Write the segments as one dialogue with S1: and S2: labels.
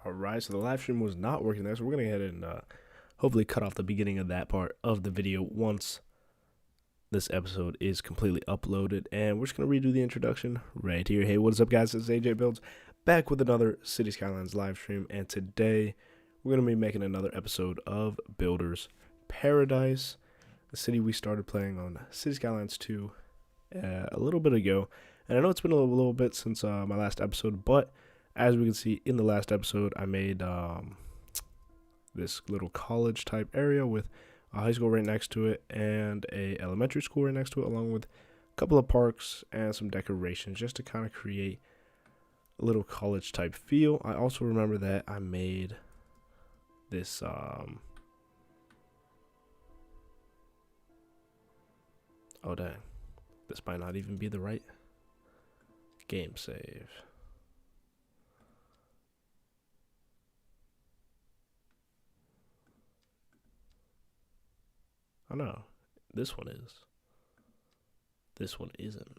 S1: Alright, so the live stream was not working there, so we're going to go ahead and hopefully cut off the beginning of that part of the video once this episode is completely uploaded. And we're just going to redo the introduction right here. Hey, what is up, guys? It's AJ Builds, back with another City Skylines live stream. And today, we're going to be making another episode of Builder's Paradise, the city we started playing on City Skylines 2 a little bit ago. And I know it's been a little bit since my last episode, but as we can see in the last episode, I made this little college type area with a high school right next to it and a elementary school right next to it, along with a couple of parks and some decorations just to kind of create a little college type feel. I also remember that I made this oh dang, this might not even be the right game save. Oh no, this one is. This one isn't.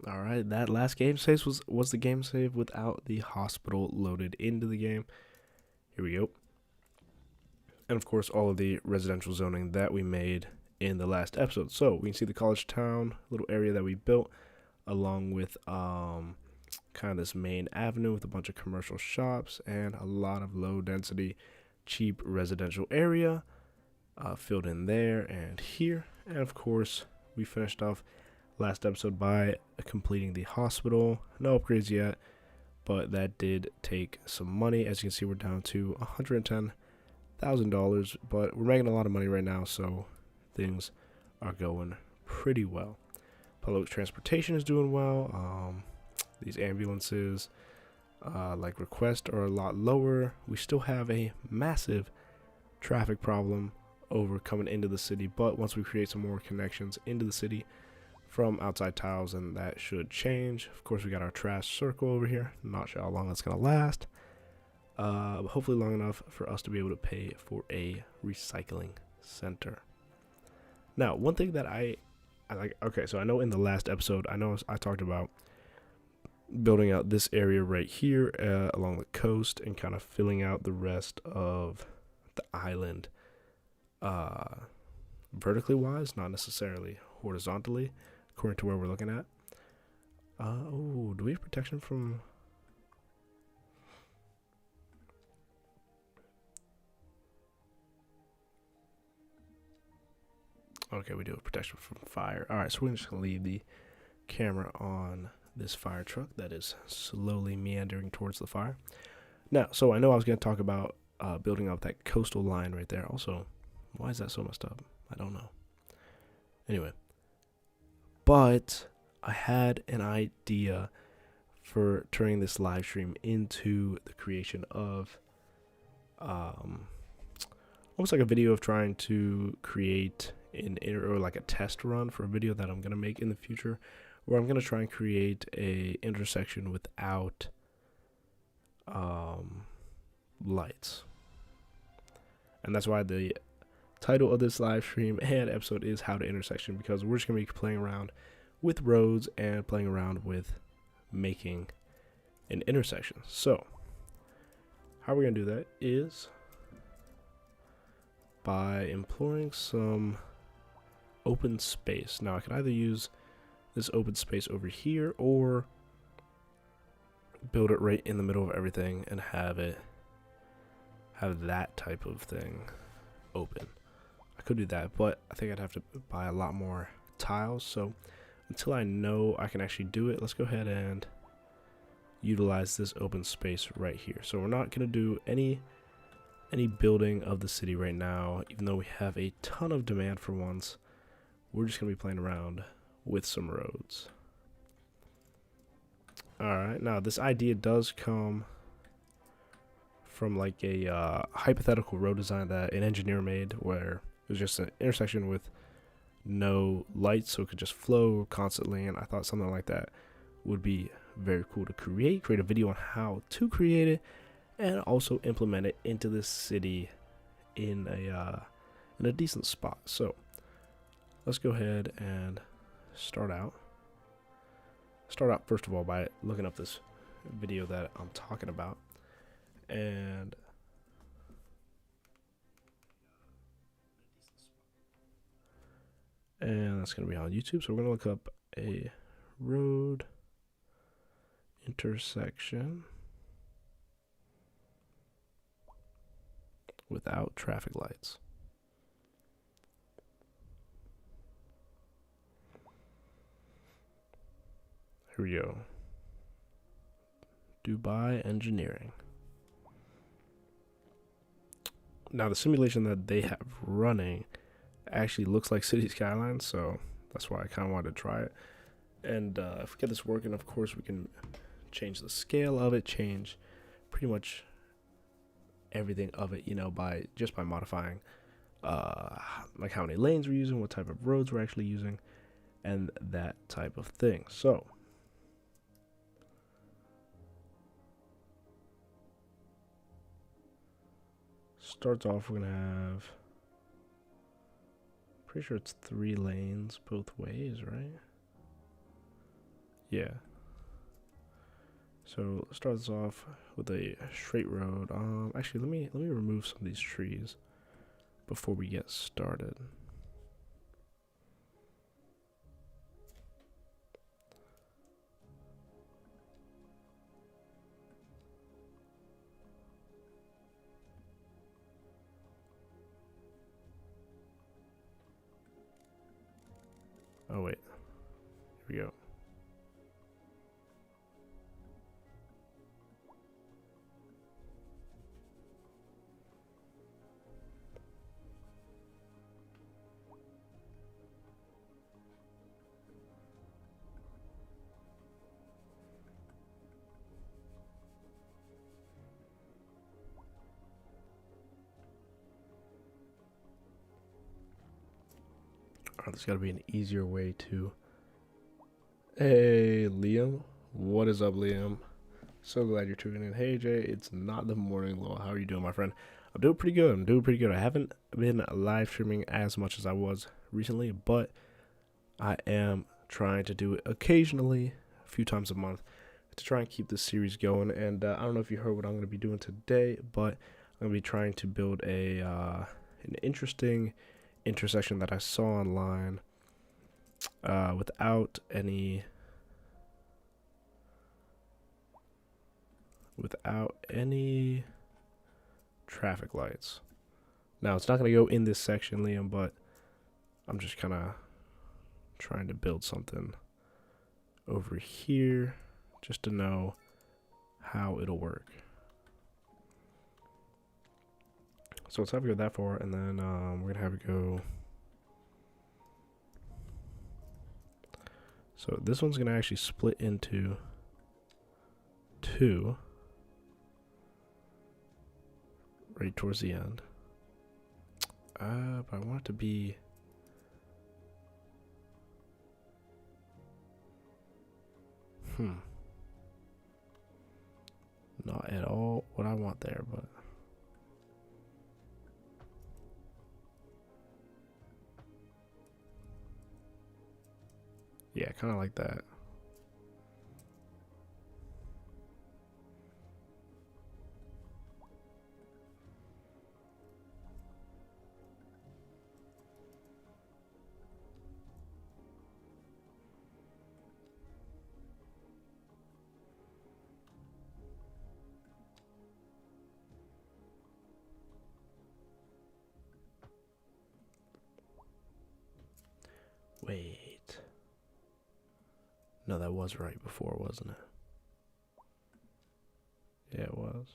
S1: Alright, that last game save was the game save without the hospital loaded into the game. Here we go. And of course, all of the residential zoning that we made in the last episode. So we can see the college town little area that we built, along with kind of this main avenue with a bunch of commercial shops and a lot of low density, cheap residential area filled in there and here. And of course, we finished off last episode by completing the hospital. No upgrades yet, but that did take some money. As you can see, we're down to $110,000, but we're making a lot of money right now, so things are going pretty well. Public transportation is doing well. These ambulances, like requests, are a lot lower. We still have a massive traffic problem over coming into the city, but once we create some more connections into the city from outside tiles, and that should change. Of course, we got our trash circle over here. Not sure how long that's gonna last. But hopefully long enough for us to be able to pay for a recycling center. Now, one thing that I like, okay, so I know in the last episode, I talked about building out this area right here along the coast and kind of filling out the rest of the island vertically wise, not necessarily horizontally, according to where we're looking at. Oh, do we have protection from... Okay, we do have protection from fire. Alright, so we're just going to leave the camera on this fire truck that is slowly meandering towards the fire. Now, so I know I was going to talk about building up that coastal line right there. Also, why is that so messed up? I don't know. Anyway, but I had an idea for turning this live stream into the creation of almost like a video of trying to create or like a test run for a video that I'm going to make in the future, where I'm going to try and create a intersection without lights. And that's why the title of this live stream and episode is How to Intersection, because we're just going to be playing around with roads and playing around with making an intersection. So how we're going to do that is by employing some open space. Now I can either use this open space over here or build it right in the middle of everything and have that type of thing open. I could do that, but I think I'd have to buy a lot more tiles. So until I know I can actually do it, let's go ahead and utilize this open space right here. So we're not going to do any building of the city right now, even though we have a ton of demand for once. We're just going to be playing around with some roads. Alright, now this idea does come from like a hypothetical road design that an engineer made, where it was just an intersection with no lights, so it could just flow constantly, and I thought something like that would be very cool to create a video on how to create it, and also implement it into this city in a decent spot. So let's go ahead and start out. Start out first of all by looking up this video that I'm talking about, and that's going to be on YouTube. So we're going to look up a road intersection without traffic lights. Here we go. Dubai Engineering. Now the simulation that they have running actually looks like City Skylines, so that's why I kind of wanted to try it. And if we get this working, of course, we can change the scale of it, change pretty much everything of it, you know, by modifying like how many lanes we're using, what type of roads we're actually using, and that type of thing. So starts off, we're gonna have, pretty sure it's 3 lanes both ways, right? Yeah. So it starts off with a straight road. Actually, let me remove some of these trees before we get started. Oh wait, here we go. Alright, there's got to be an easier way to. Hey, Liam. What is up, Liam? So glad you're tuning in. Hey, Jay. It's not the morning lull. How are you doing, my friend? I'm doing pretty good. I haven't been live streaming as much as I was recently, but I am trying to do it occasionally, a few times a month, to try and keep this series going. And I don't know if you heard what I'm going to be doing today, but I'm going to be trying to build a an interesting intersection that I saw online without any traffic lights. Now it's not going to go in this section, Liam, but I'm just kind of trying to build something over here just to know how it'll work. So let's have it go that far, and then we're gonna have it go. So this one's gonna actually split into 2 right towards the end. But I want it to be. Not at all what I want there, but. Yeah, kind of like that. Wait. No, that was right before, wasn't it? Yeah, it was.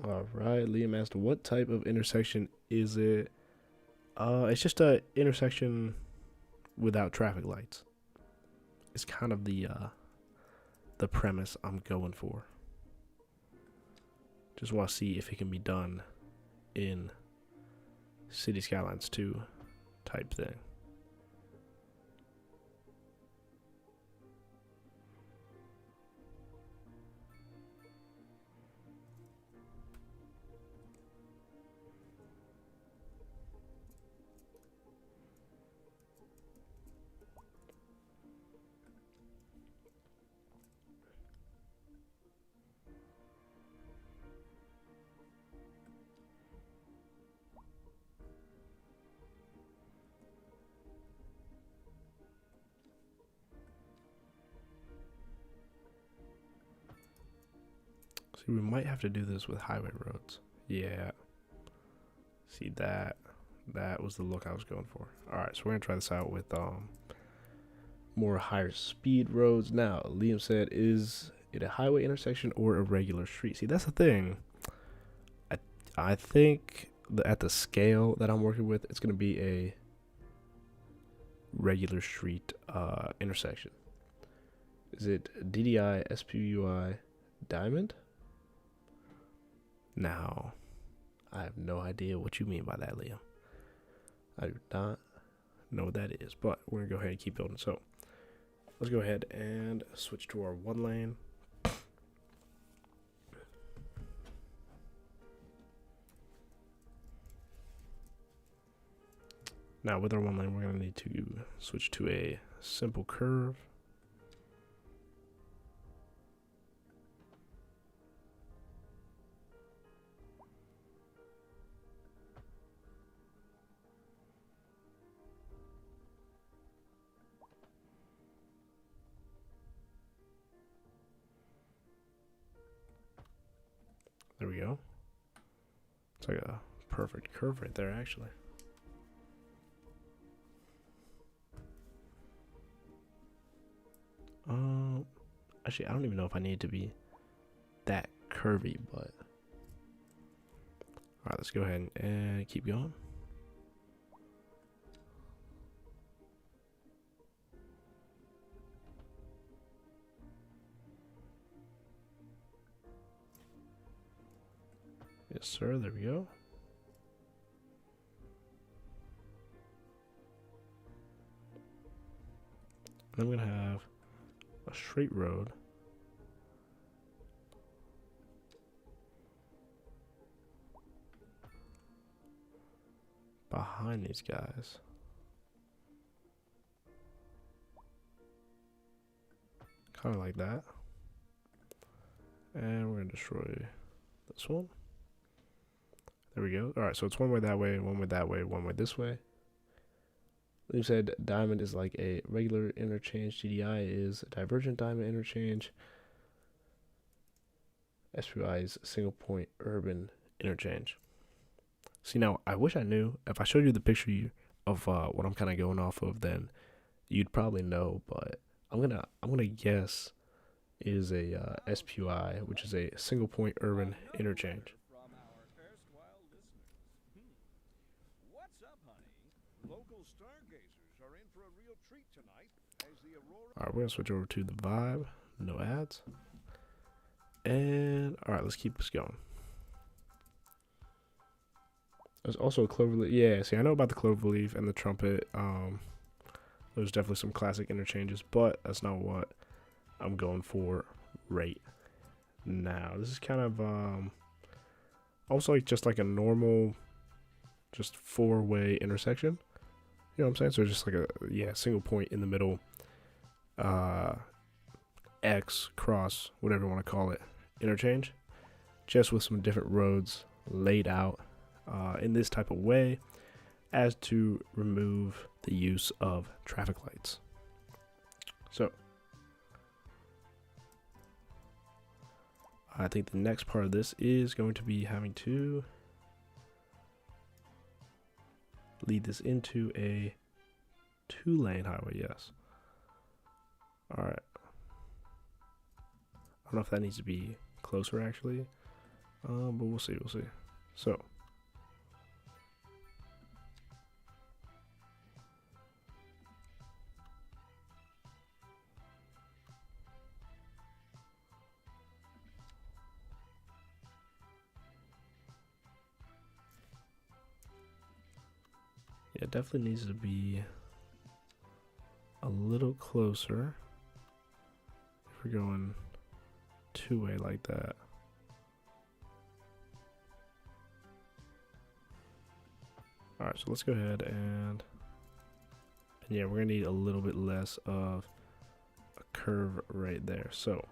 S1: All right, Liam asked, what type of intersection is it? It's just a intersection without traffic lights. It's kind of the premise I'm going for. Just want to see if it can be done in City Skylines 2 type thing. See, we might have to do this with highway roads. Yeah. See that? That was the look I was going for. Alright, so we're going to try this out with more higher speed roads. Now, Liam said, is it a highway intersection or a regular street? See, that's the thing. I think at the scale that I'm working with, it's going to be a regular street intersection. Is it DDI, SPUI, Diamond? Now, I have no idea what you mean by that, Liam. I do not know what that is, but we're going to go ahead and keep building. So, let's go ahead and switch to our 1 lane. Now, with our 1 lane, we're going to need to switch to a simple curve. There we go. It's like a perfect curve right there, actually. Actually, I don't even know if I need to be that curvy, but alright, let's go ahead and keep going. Yes, sir, there we go. And I'm gonna have a straight road behind these guys. Kind of like that. And we're gonna destroy this one. There we go. Alright, so it's 1 way that way, 1 way that way, 1 way this way. You said diamond is like a regular interchange. GDI is a divergent diamond interchange. SPI is single point urban interchange. See, now I wish I knew. If I showed you the picture of what I'm kind of going off of, then you'd probably know. But I'm gonna guess is a SPI, which is a single point urban interchange. Alright, we're gonna switch over to the vibe. No ads. And alright, let's keep this going. There's also a cloverleaf. Yeah, see, I know about the cloverleaf and the trumpet. There's definitely some classic interchanges, but that's not what I'm going for right now. This is kind of also like just like a normal, just 4-way intersection. You know what I'm saying? So just like a single point in the middle. X, cross, whatever you want to call it, interchange, just with some different roads laid out in this type of way as to remove the use of traffic lights. So I think the next part of this is going to be having to lead this into a 2-lane highway. Yes. All right. I don't know if that needs to be closer actually, but we'll see. So Yeah, it definitely needs to be a little closer if we're going two-way like that. All right, so let's go ahead and yeah, we're gonna need a little bit less of a curve right there. So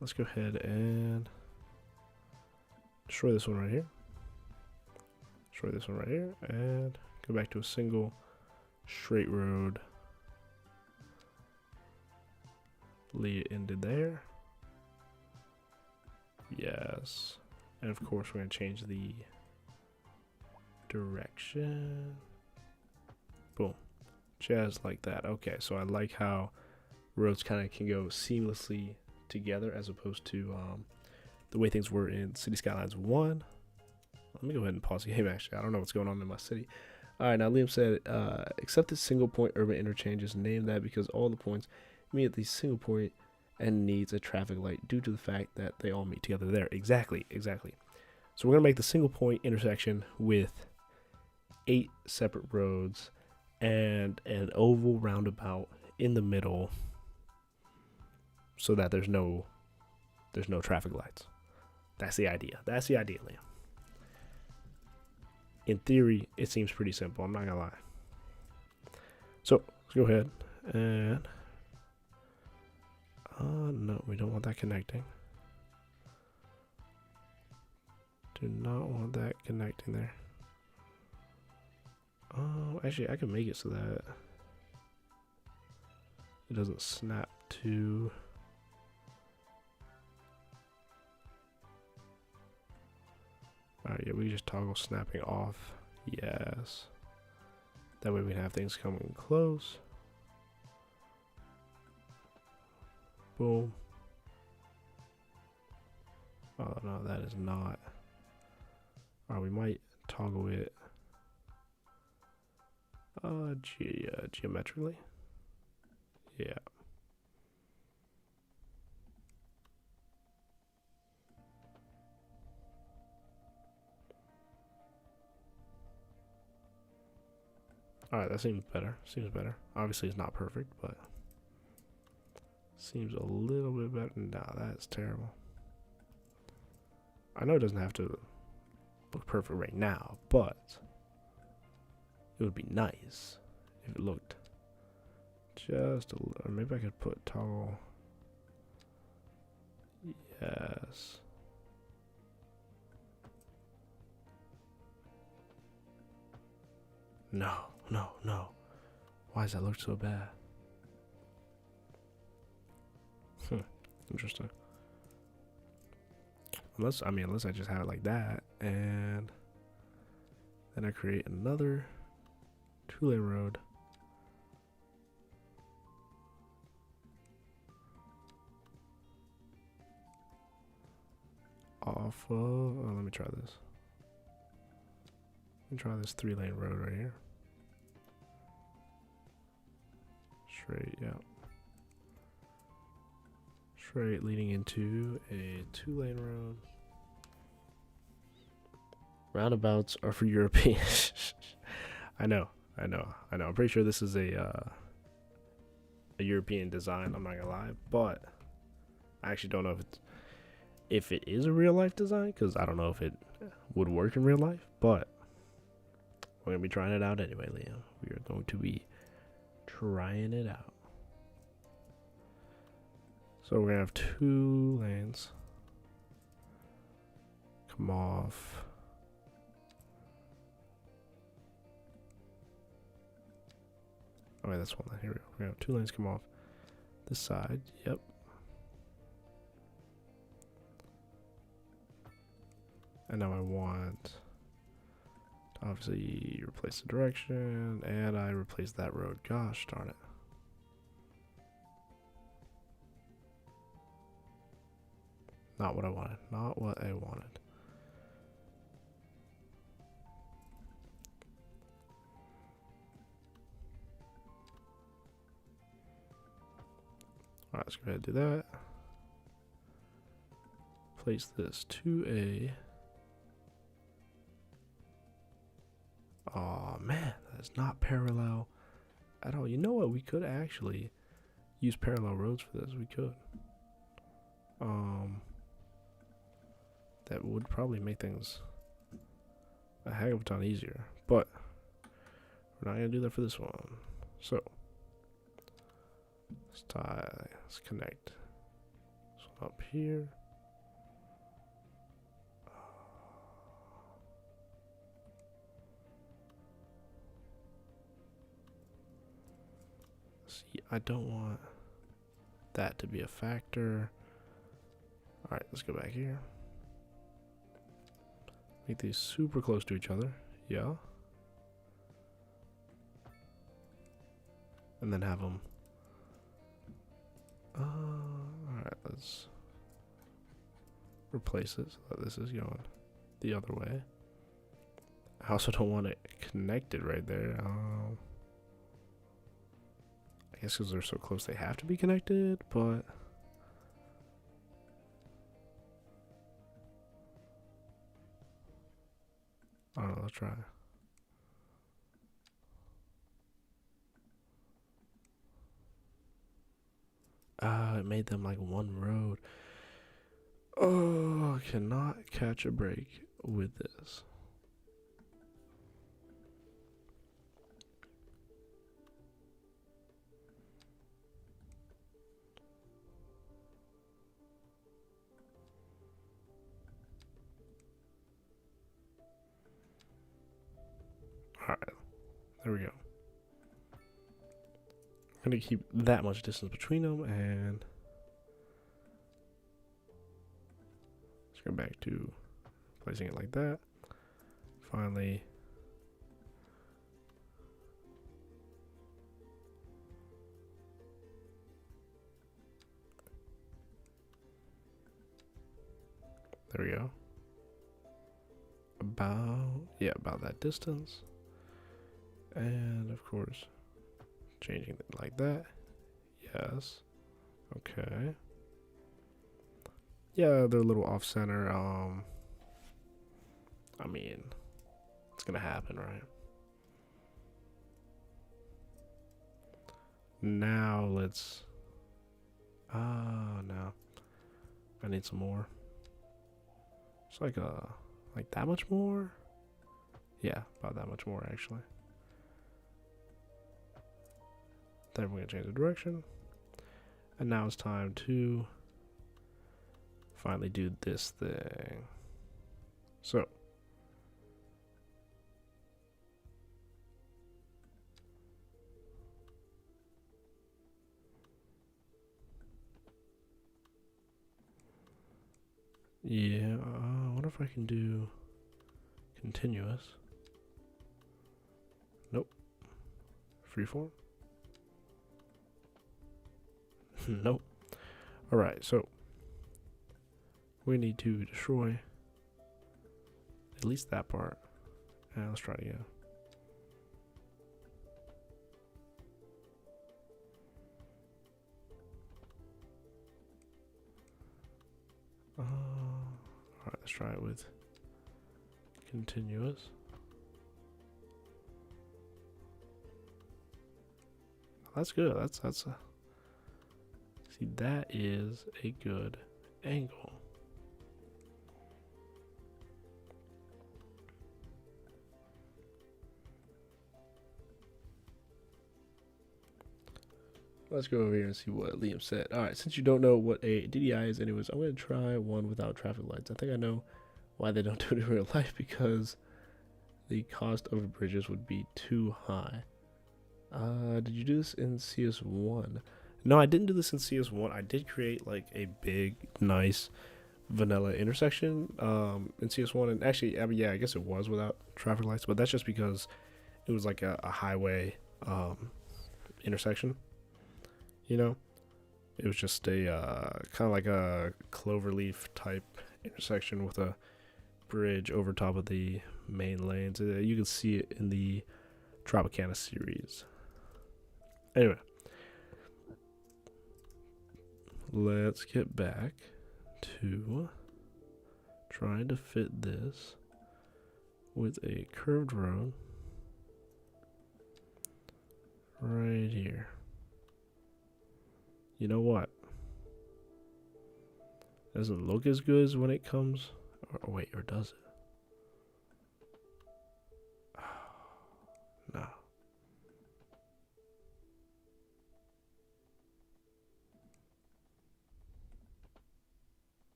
S1: let's go ahead and destroy this one right here. Destroy this one right here, and go back to a single straight road. Lead it into there. Yes. And of course we're gonna change the direction. Boom. Just like that. Okay, so I like how roads kind of can go seamlessly together as opposed to the way things were in City Skylines 1. Let me go ahead and pause the game, actually. I don't know what's going on in my city. Alright, now Liam said, except the single point urban interchanges, name that because all the points meet at the single point and needs a traffic light due to the fact that they all meet together there. Exactly. So we're going to make the single point intersection with 8 separate roads and an oval roundabout in the middle so that there's no traffic lights. That's the idea. Liam. In theory, it seems pretty simple. I'm not gonna lie. So let's go ahead and no, we don't want that connecting. Do not want that connecting there. Oh, actually, I can make it so that it doesn't snap to. Alright, yeah, we just toggle snapping off. Yes. That way we can have things coming close. Boom. Oh, no, that is not. Alright, we might toggle it geometrically. Yeah. Alright, that seems better. Obviously it's not perfect, but seems a little bit better. Nah, that's terrible. I know it doesn't have to look perfect right now, but it would be nice if it looked just a little. Or maybe I could put toggle. Yes. No. Why does that look so bad? Interesting. Unless I just have it like that, and then I create another 2-lane road. Off of, let me try this. Let me try this 3-lane road right here. Straight, yeah. Straight leading into a 2-lane road. Roundabouts are for Europeans. I know. I'm pretty sure this is a European design. I'm not gonna lie, but I actually don't know if it is a real life design, because I don't know if it would work in real life. But we're gonna be trying it out anyway, Liam. We are going to be trying it out. So we're gonna have 2 lanes come off. Oh wait, that's one lane. Here we go. We're gonna have 2 lanes come off this side. Yep. And now I want to obviously replace the direction, and I replace that road. Gosh darn it. Not what I wanted. Not what I wanted. Alright, let's go ahead and do that. Place this to a Oh man, that's not parallel at all. You know what? We could actually use parallel roads for this. We could. That would probably make things a heck of a ton easier. But we're not gonna do that for this one. So let's connect this one up here. See, I don't want that to be a factor. Alright, let's go back here. Make these super close to each other. Yeah. And then have them. Alright, let's replace it so that this is going the other way. I also don't want it connected right there. I guess because they're so close they have to be connected, but I don't know, let's try. It made them like one road. Oh, cannot catch a break with this. Alright, there we go. I'm gonna keep that much distance between them, and let's go back to placing it like that. Finally, there we go. About that distance, and of course changing it like that. Yes. Okay. Yeah, they're a little off center. I mean, it's gonna happen, right? Now let's no. I need some more. It's like that much more? Yeah, about that much more actually. Then we're gonna change the direction. And now it's time to finally do this thing. So yeah, I wonder if I can do continuous. Nope. Freeform. Nope. Alright, so we need to destroy at least that part. And let's try it again. Alright, let's try it with continuous. That's good. That's a see, that is a good angle. Let's go over here and see what Liam said. Alright, since you don't know what a DDI is anyways, I'm going to try one without traffic lights. I think I know why they don't do it in real life, because the cost of bridges would be too high. Did you do this in CS1? No, I didn't do this in CS1. I did create like a big, nice vanilla intersection in CS1. And actually, I mean, yeah, I guess it was without traffic lights, but that's just because it was like a highway intersection. You know, it was just a kind of like a cloverleaf type intersection with a bridge over top of the main lanes. You can see it in the Tropicana series. Anyway, let's get back to trying to fit this with a curved road right here. You know what? Doesn't look as good as when it comes. Or wait, or does it? No.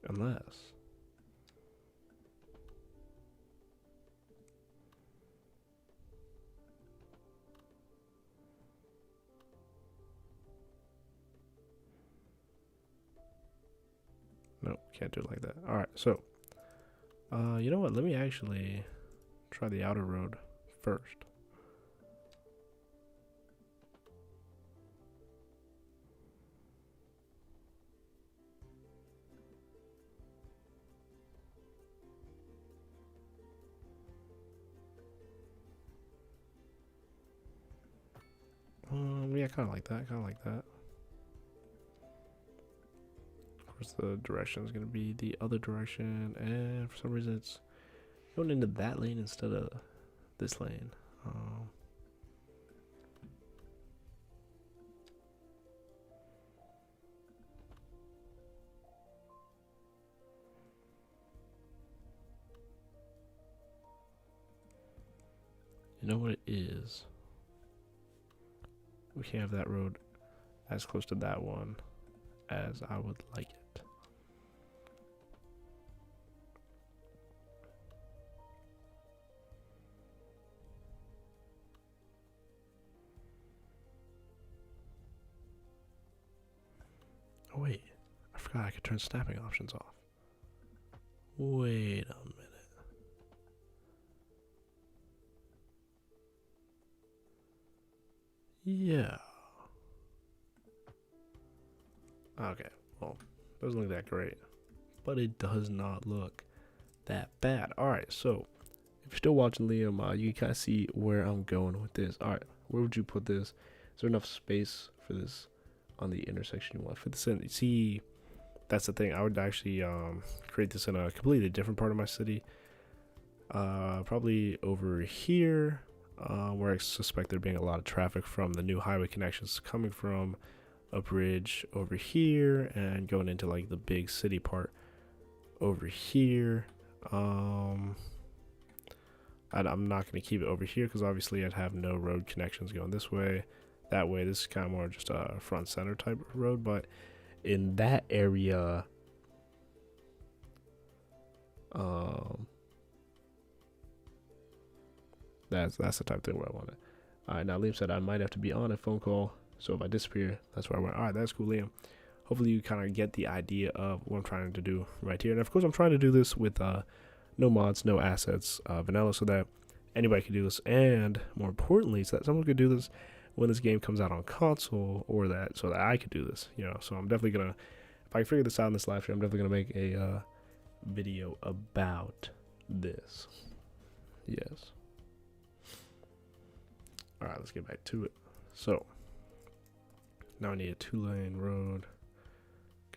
S1: Unless. Nope, can't do it like that. Alright, so. You know what? Let me actually try the outer road first. Yeah, kind of like that. Kind of like that. Of course, the direction is going to be the other direction, and for some reason, it's going into that lane instead of this lane. You know what it is? We can't have that road as close to that one as I would like it. Oh wait, I forgot I could turn snapping options off. Wait a minute. Yeah. Okay, well, doesn't look that great, but it does not look that bad. Alright, so if you're still watching, Liam, you can kind of see where I'm going with this. Alright, where would you put this? Is there enough space for this on the intersection you want to fit this in? See, that's the thing. I would actually create this in a completely different part of my city. Probably over here, where I suspect there being a lot of traffic from the new highway connections coming from a bridge over here and going into like the big city part over here. I'm not going to keep it over here because obviously I'd have no road connections going this way, that way. This is kind of more just a front center type of road, but in that area, that's the type of thing where I want it. All right, now Liam said I might have to be on a phone call, so if I disappear, that's where I went. All right, that's cool, Liam. Hopefully you kind of get the idea of what I'm trying to do right here. And of course, I'm trying to do this with no mods, no assets, vanilla, so that anybody can do this. And more importantly, so that someone could do this when this game comes out on console, or that so that I could do this, you know. So I'm definitely gonna, if I can figure this out in this live stream, I'm definitely gonna make a video about this. Yes. All right, let's get back to it. So now I need a 2-lane road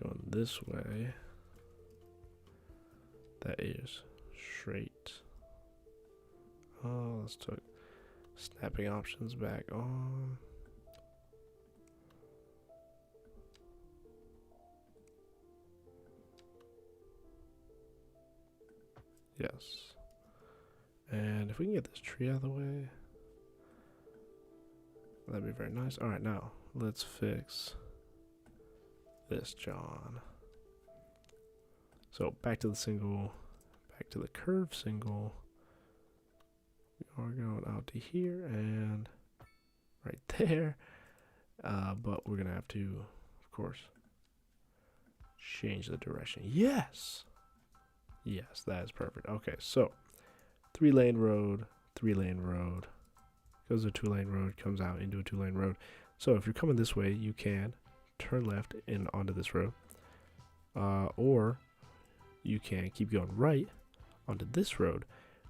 S1: going this way. That is straight. Oh, let's put snapping options back on. Yes. And if we can get this tree out of the way, that'd be very nice. All right, now let's fix this, John. So back to the single, back to the curve single. We are going out to here and right there. But we're gonna have to, of course, change the direction. Yes. Yes, that is perfect. Okay, so 3-lane road, 3-lane road. Goes to a 2-lane road, comes out into a 2-lane road. So if you're coming this way, you can turn left and onto this road. Or you can keep going right onto this road,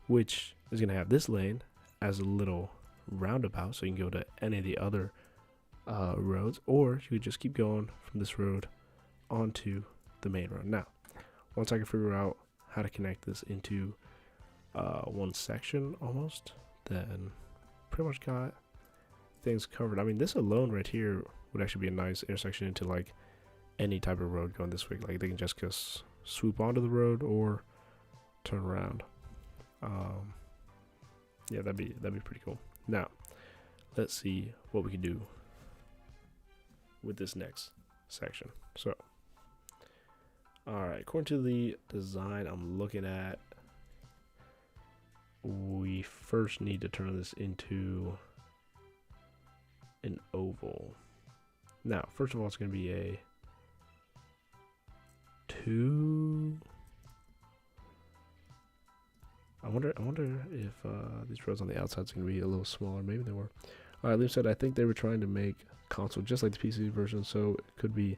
S1: which is going to have this lane as a little roundabout, so you can go to any of the other roads, or you could just keep going from this road onto the main road. Now, once I can figure out how to connect this into one section almost, then pretty much got things covered. I mean, this alone right here would actually be a nice intersection into like any type of road going this way. Like they can just swoop onto the road or turn around. Yeah, that'd be pretty cool. Now, let's see what we can do with this next section. So, all right, according to the design I'm looking at, we first need to turn this into an oval. Now, first of all, it's going to be a 2. I wonder if these roads on the outside is going to be a little smaller. Maybe they were. All right, Liam said I think they were trying to make console just like the PC version, so it could be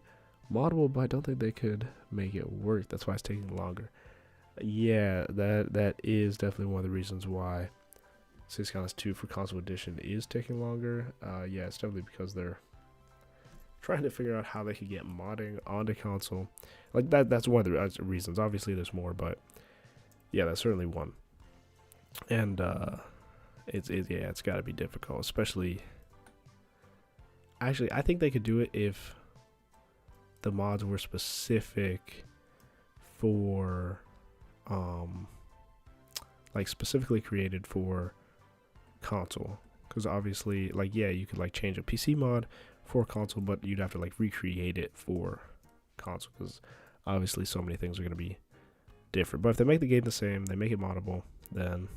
S1: moddable, but I don't think they could make it work. That's why it's taking longer. Yeah, that is definitely one of the reasons why Skylines 2 for console edition is taking longer. Yeah, it's definitely because they're trying to figure out how they could get modding onto console. Like that's one of the reasons. Obviously, there's more, but yeah, that's certainly one. And it's got to be difficult, especially. Actually, I think they could do it if the mods were specific for, like specifically created for console. Because obviously, like, yeah, you could like change a PC mod for console, but you'd have to like recreate it for console because obviously so many things are going to be different. But if they make the game the same, they make it moddable, then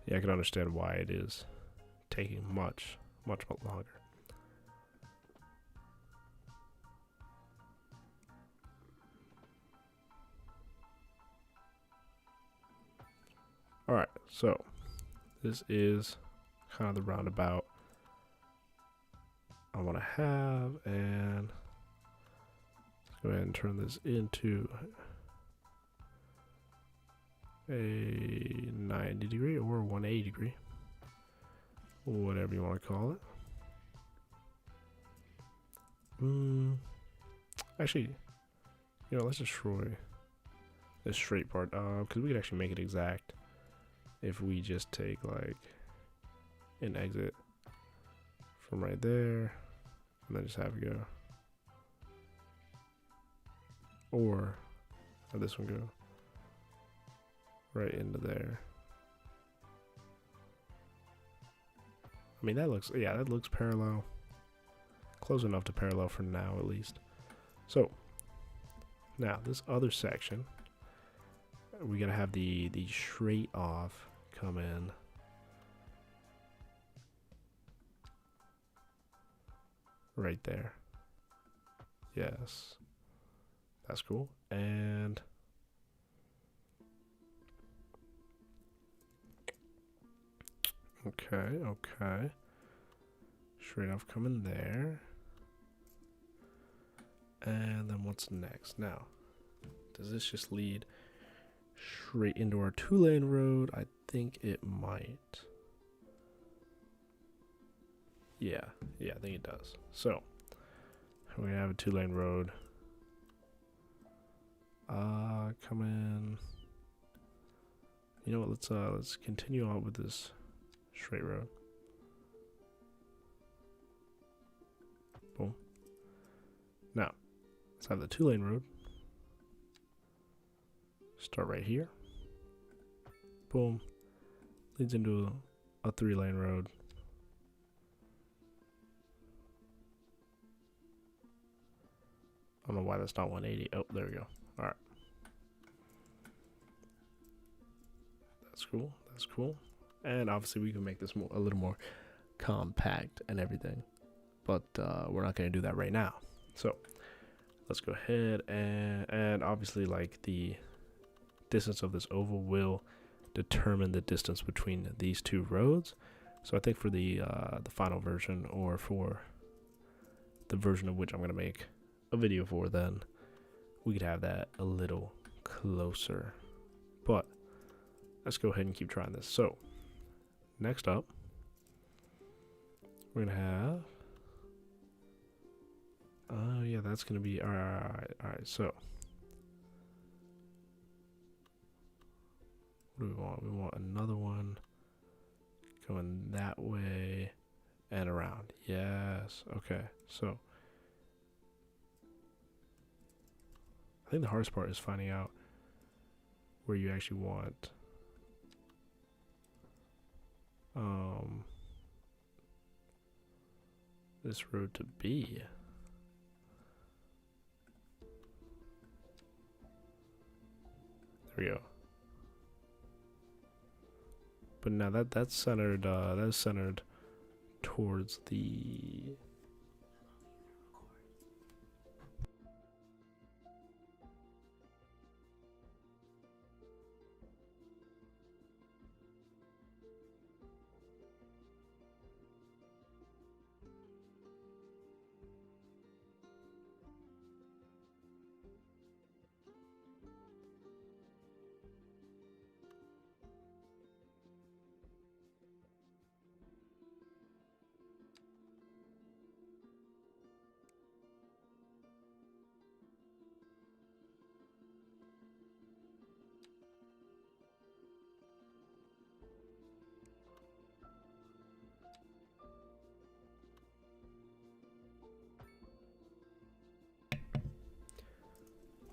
S1: yeah, I can understand why it is taking much longer. All right, so this is kind of the roundabout I want to have, and let's go ahead and turn this into a 90 degree or 180 degree, whatever you want to call it. Actually, let's destroy this straight part, because we could actually make it exact if we just take like an exit from right there and then just have it go, or have this one go right into there. I mean, that looks parallel, close enough to parallel for now at least. So now this other section, we gotta have the straight off come in right there. Yes, that's cool. And okay, straight off coming there. And then what's next? Now, does this just lead straight into our 2-lane road? I think it might. Yeah, I think it does. So we're gonna have a 2-lane road. Come in. You know what? Let's continue on with this straight road. Boom. Now, let's have the 2-lane road. Start right here. Boom. Leads into a 3-lane road. I don't know why that's not 180. Oh, there we go. All right. That's cool. That's cool. And obviously we can make this a little more compact and everything. But we're not going to do that right now. So let's go ahead and obviously like the distance of this oval will determine the distance between these two roads. So I think for the final version, or for the version of which I'm going to make a video for, then we could have that a little closer. But let's go ahead and keep trying this. So next up, we're going to have Oh yeah, that's gonna be all right. So what do we want? We want another one going that way and around. Yes. Okay. So I think the hardest part is finding out where you actually want this road to be. There we go. But now that's centered. That's centered towards the.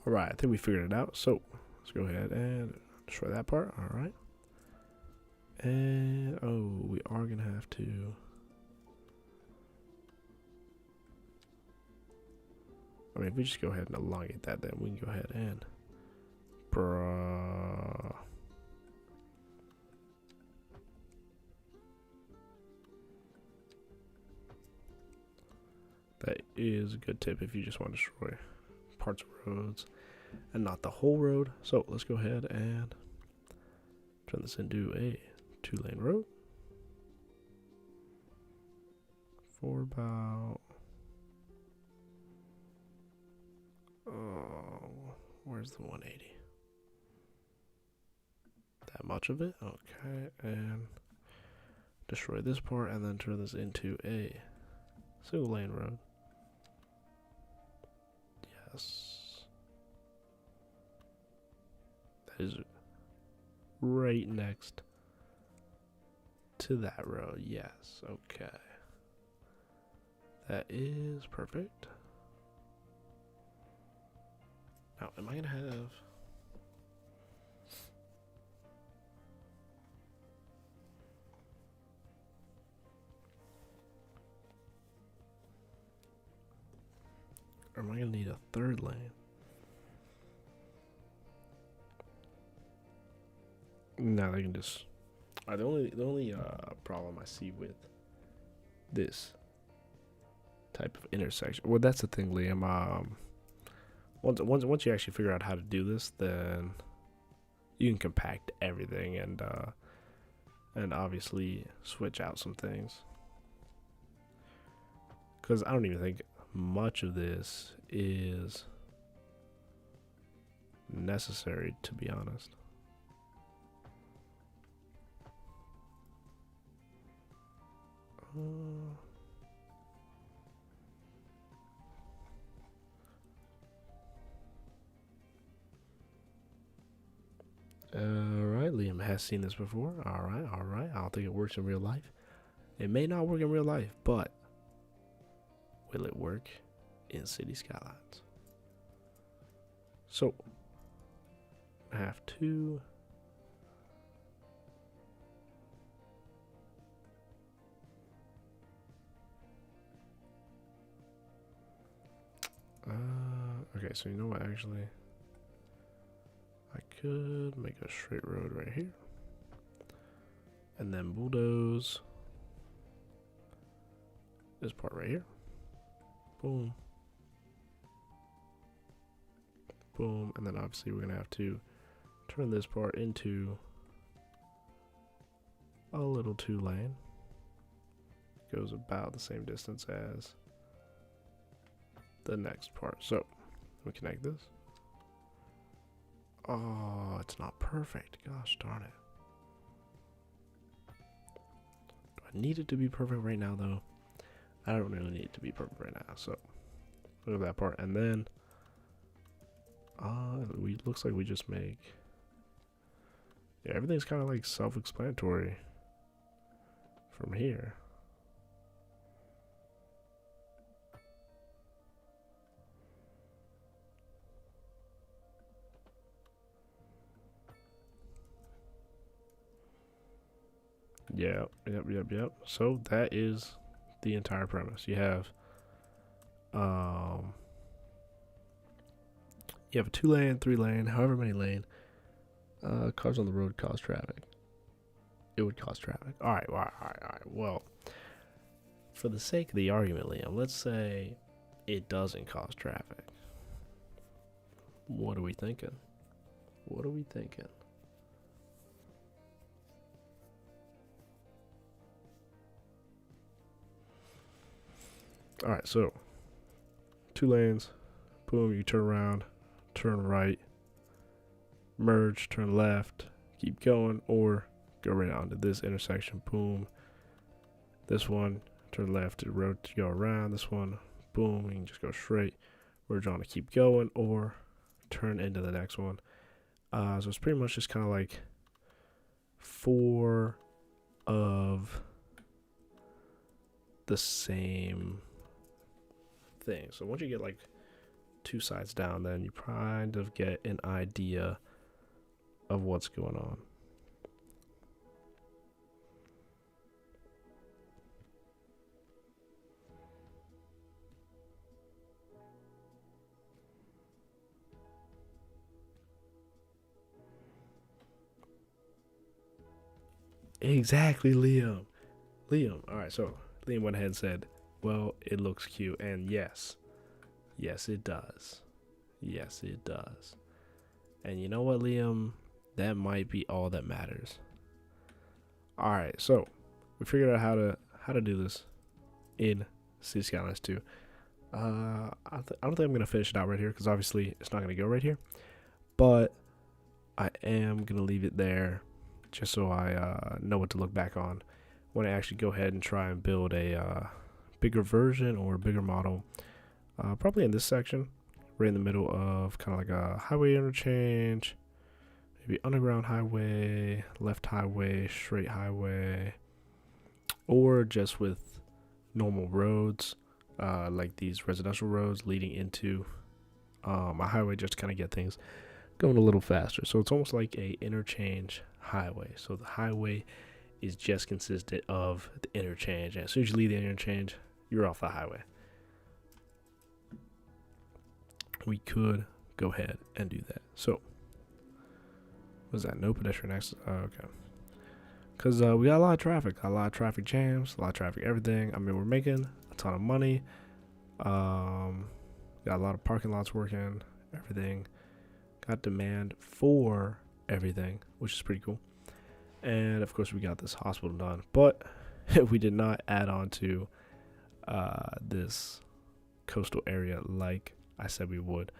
S1: All right, I think we figured it out. So let's go ahead and destroy that part. All right. And oh, we are gonna have to. I mean, if we just go ahead and elongate that, then we can go ahead and. Bruh. That is a good tip if you just want to destroy parts of roads and not the whole road. So let's go ahead and turn this into a 2-lane road for about. Oh, where's the 180? That much of it? Okay, and destroy this part and then turn this into a 1-lane road. Yes. That is right next to that road. Yes, okay. That is perfect. Now, am I going to have... Or am I going to need a 3rd lane? No, they can just... the only problem I see with this type of intersection... Well, that's the thing, Liam. Once you actually figure out how to do this, then you can compact everything and obviously switch out some things. Because I don't even think much of this is necessary, to be honest. Alright, Liam has seen this before. Alright. I don't think it works in real life. It may not work in real life, but will it work in City Skylines? So, I have to... okay, so you know what, actually... I could make a straight road right here. And then bulldoze this part right here. Boom. Boom. And then obviously we're going to have to turn this part into a little 2-lane. Goes about the same distance as the next part. So, we connect this. Oh, it's not perfect. Gosh darn it. Do I need it to be perfect right now, though? I don't really need it to be perfect right now, so Look at that part. And then looks like we just make, yeah, everything's kind of like self-explanatory from here. Yeah, yep. So that is the entire premise. You have a 2-lane, 3-lane, however many lane. Cars on the road cause traffic. It would cause traffic. All right. Well, for the sake of the argument, Liam, let's say it doesn't cause traffic. What are we thinking? All right, so 2 lanes, boom, you turn around, turn right, merge, turn left, keep going, or go right onto this intersection, boom. This one, turn left to road to go around. This one, boom, you can just go straight, merge on to keep going, or turn into the next one. So it's pretty much just kind of like 4 of the same thing. So once you get like 2 sides down, then you kind of get an idea of what's going on. Exactly, Liam. All right, so Liam went ahead and said, well, it looks cute. And yes, it does. And you know what, Liam? That might be all that matters. All right, so we figured out how to do this in City Skylines 2. I don't think I'm gonna finish it out right here because obviously it's not gonna go right here. But I am gonna leave it there just so I know what to look back on when I actually go ahead and try and build a bigger version or a bigger model. Probably in this section, right in the middle of kind of like a highway interchange, maybe underground highway, left highway, straight highway, or just with normal roads, like these residential roads leading into a highway, just to kind of get things going a little faster. So it's almost like a interchange highway. So the highway is just consistent of the interchange, and as soon as you leave the interchange, you're off the highway. We could go ahead and do that. So was that no pedestrian access? Okay, because we got a lot of traffic jams, a lot of traffic everything. I mean, we're making a ton of money. Got a lot of parking lots working, everything. Got demand for everything, which is pretty cool. And of course we got this hospital done, but we did not add on to this coastal area like I said we would.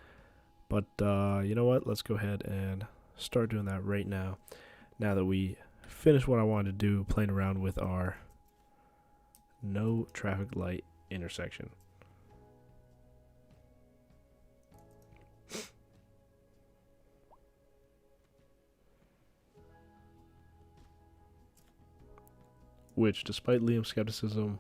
S1: But you know what, let's go ahead and start doing that right now that we finished what I wanted to do, playing around with our no traffic light intersection. Which, despite Liam's skepticism,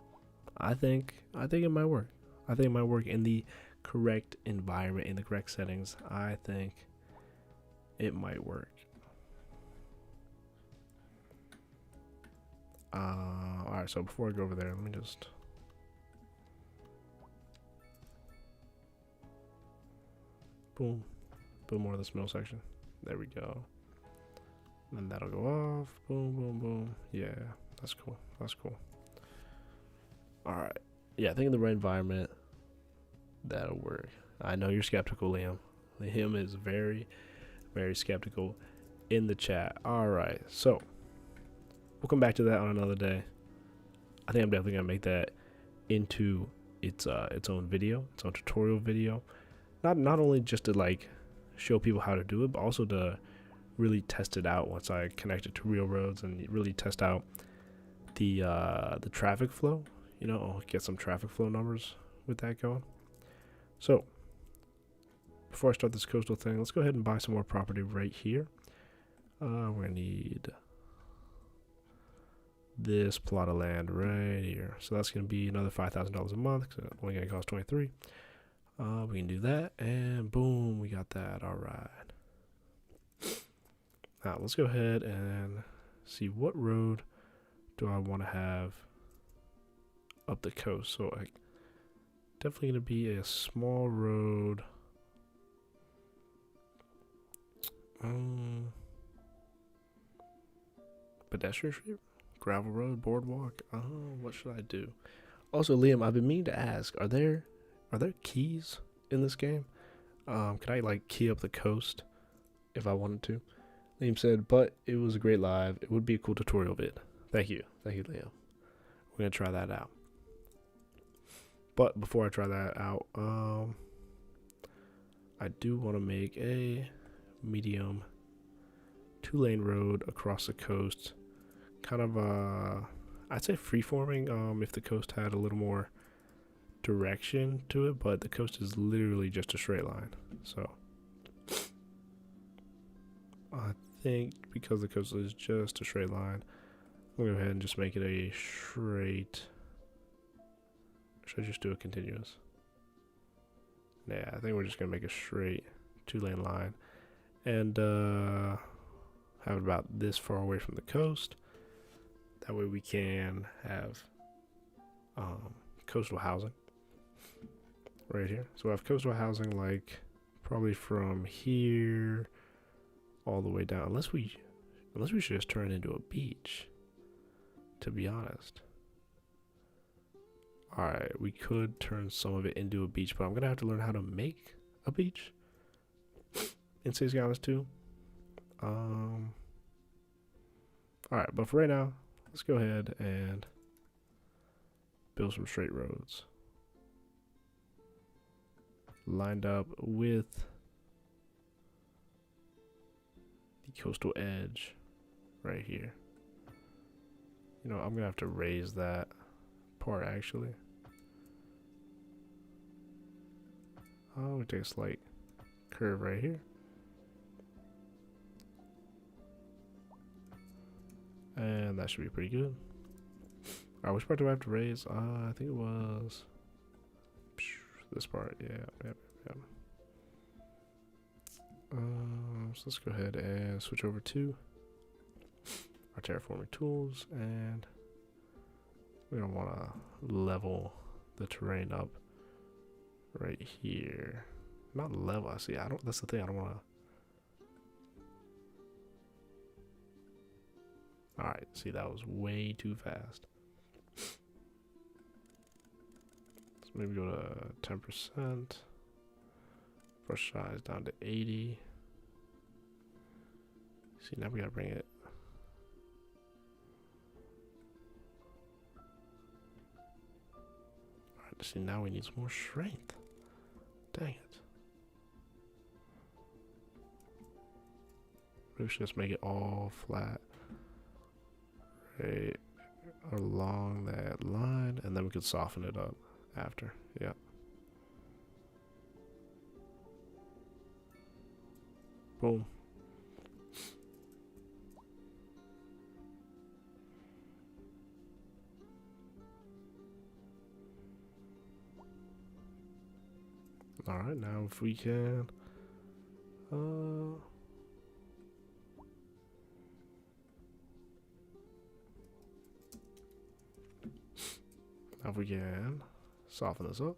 S1: I think it might work. I think it might work in the correct environment, in the correct settings. I think it might work. Alright, so before I go over there, let me just boom, put more of this middle section. There we go. And then that'll go off. Boom. Yeah, that's cool. Alright. Yeah, I think in the right environment, that'll work. I know you're skeptical, Liam. Liam is very, very skeptical in the chat. Alright, so we'll come back to that on another day. I think I'm definitely gonna make that into its own video, its own tutorial video. Not only just to like show people how to do it, but also to really test it out once I connect it to real roads and really test out the traffic flow. You know, I'll get some traffic flow numbers with that going. So, before I start this coastal thing, let's go ahead and buy some more property right here. We're going to need this plot of land right here. So that's going to be another $5,000 a month because it's only going to cost 23. We can do that, and boom, we got that. All right. Now, let's go ahead and see what road do I want to have up the coast. So, definitely going to be a small road. Pedestrian street, gravel road, boardwalk. What should I do? Also, Liam, I've been meaning to ask: Are there keys in this game? Can I like key up the coast if I wanted to? Liam said, but it was a great live. It would be a cool tutorial vid. Thank you, Liam. We're gonna try that out. But before I try that out, I do want to make a medium 2-lane road across the coast. Kind of I'd say freeforming. If the coast had a little more direction to it, but the coast is literally just a straight line. So I think because the coast is just a straight line, I'm gonna go ahead and just make it a straight. Should I just do a continuous? Yeah, I think we're just gonna make a straight 2-lane line, and have it about this far away from the coast. That way we can have coastal housing right here. So we have coastal housing like probably from here all the way down. Unless we should just turn it into a beach, to be honest. Alright, we could turn some of it into a beach, but I'm gonna have to learn how to make a beach in Skylines 2. Alright, but for right now, let's go ahead and build some straight roads lined up with the coastal edge right here. You know, I'm gonna have to raise that part actually. Oh, we take a slight curve right here. And that should be pretty good. Alright, which part do I have to raise? I think it was this part. Yeah. So let's go ahead and switch over to our terraforming tools, and we're gonna want to level the terrain up right here. Not level. I see. That's the thing. I don't want to. Alright, see, that was way too fast. So maybe go to 10%. Brush size down to 80. See, now we gotta bring it. Alright, see, now we need some more strength. Dang it. Maybe we should just make it all flat. Right along that line, and then we could soften it up after. Yeah. Boom. All right, now if we can now if we can soften this up.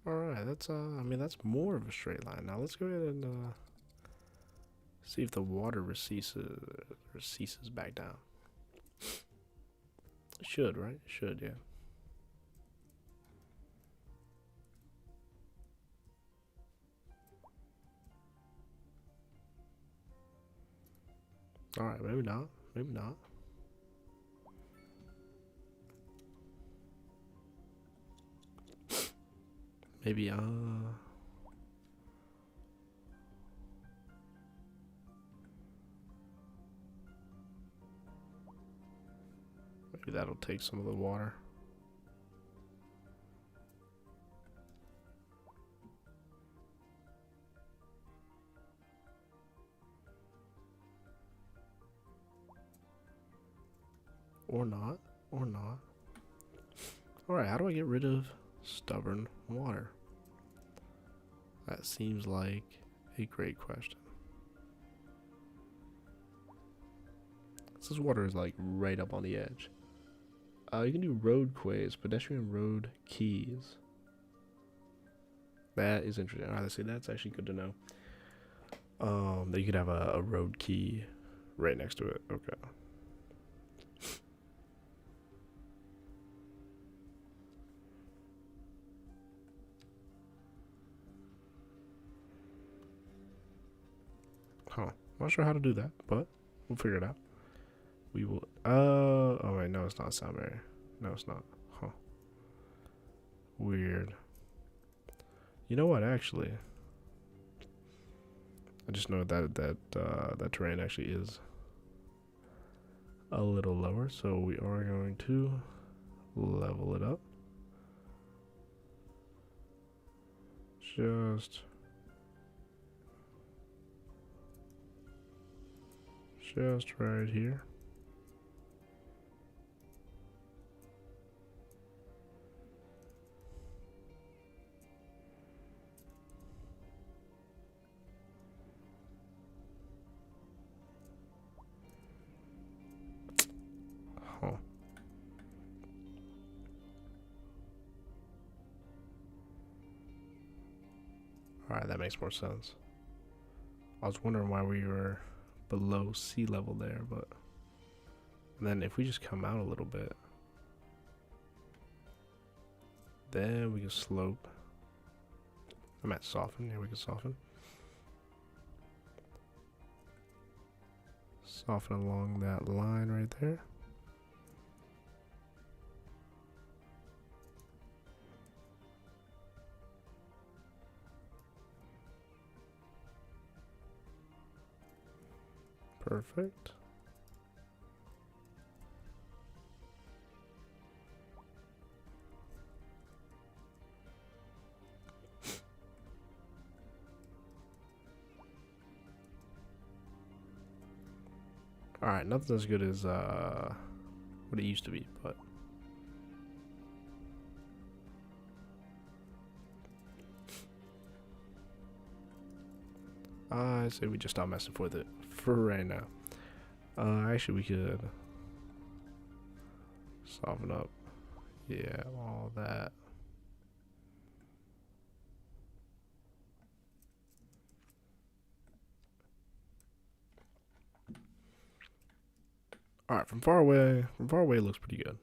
S1: All right, that's I mean, that's more of a straight line. Now let's go ahead and see if the water recedes back down. It should, right? It should, yeah. All right, maybe not. Maybe not. Maybe, maybe that'll take some of the water. Or not. Or not. Alright, how do I get rid of stubborn water? That seems like a great question. This water is like right up on the edge. You can do road quays, pedestrian road keys. That is interesting. Alright, let's see, that's actually good to know. That you could have a road key right next to it. Okay. Huh. Not sure how to do that, but we'll figure it out. We will. Oh wait, no, it's not sound barrier. No, it's not. Huh. Weird. You know what? Actually, I just know that terrain actually is a little lower, so we are going to level it up. Just right here. Huh. Alright, that makes more sense. I was wondering why we were below sea level there, but then if we just come out a little bit, then we can slope. I'm at soften. Here we can soften. Soften along that line right there. Perfect. Alright, nothing as good as what it used to be, but I say we just stop messing with it for right now. Actually, we could soften up. Yeah, all that. Alright, from far away it looks pretty good.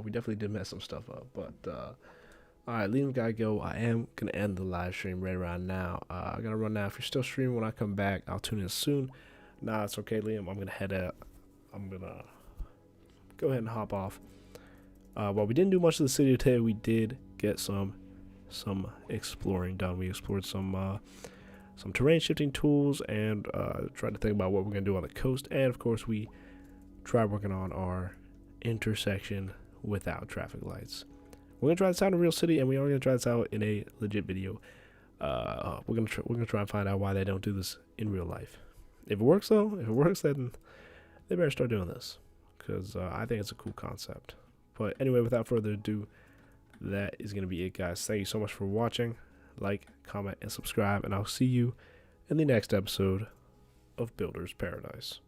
S1: We definitely did mess some stuff up, but alright, leave the guy go. I am gonna end the live stream right around now. I gotta run now. If you're still streaming when I come back, I'll tune in soon. Nah, it's okay, Liam. I'm gonna head out. I'm gonna go ahead and hop off. While we didn't do much of the city today, we did get some exploring done. We explored some terrain shifting tools and tried to think about what we're gonna do on the coast, and of course we tried working on our intersection without traffic lights. We're gonna try this out in a real city, and we are gonna try this out in a legit video. We're gonna try and find out why they don't do this in real life. If it works, though, then they better start doing this, because I think it's a cool concept. But anyway, without further ado, that is gonna be it, guys. Thank you so much for watching. Like, comment, and subscribe, and I'll see you in the next episode of Builder's Paradise.